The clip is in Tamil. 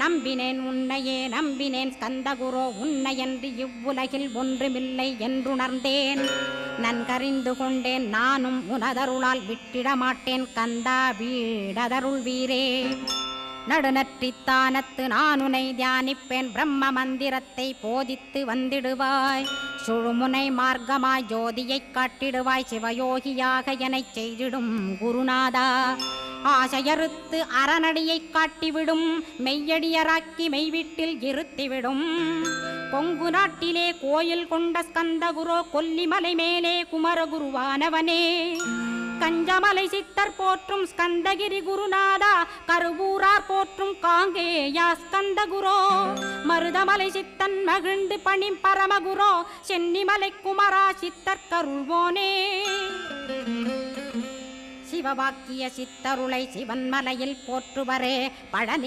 நம்பினேன் உன்னையே நம்பினேன் ஸ்கந்தகுரோ உன்னையன்றி இவ்வுலகில் ஒன்றுமில்லை என்றுணர்ந்தேன். நன்கறிந்து கொண்டேன் நானும் உனதருளால் விட்டிட மாட்டேன் கந்தா வீடதருள் வீரே. நடுநற்றித்தானத்து நானுனை தியானிப்பேன் பிரம்ம மந்திரத்தை போதித்து வந்திடுவாய். சுழுமுனை மார்க்கமாய் ஜோதியைக் காட்டிடுவாய் சிவயோகியாக எனச் செய்திடும் குருநாதா. ஆசையறுத்து அறநடியைக் காட்டிவிடும் மெய்யடியராக்கி மெய்வீட்டில் இருத்திவிடும். கொங்கு நாட்டிலே கோயில் கொண்ட ஸ்கந்தகுரோ கொல்லிமலை மேலே குமரகுருவானவனே. கஞ்சமலை சித்தர் போற்றும் ஸ்கந்தகிரி குருநாதா கருவூரார் போற்றும் காங்கேயா ஸ்கந்தகுரோ. மருதமலை சித்தன் மகிழ்ந்து பணி பரமகுரோ சென்னிமலை குமரா சித்தர் கருள்வோனே. சிவவாக்கிய சித்தருளை சிவன்மலையில் போற்றுவரே பழனி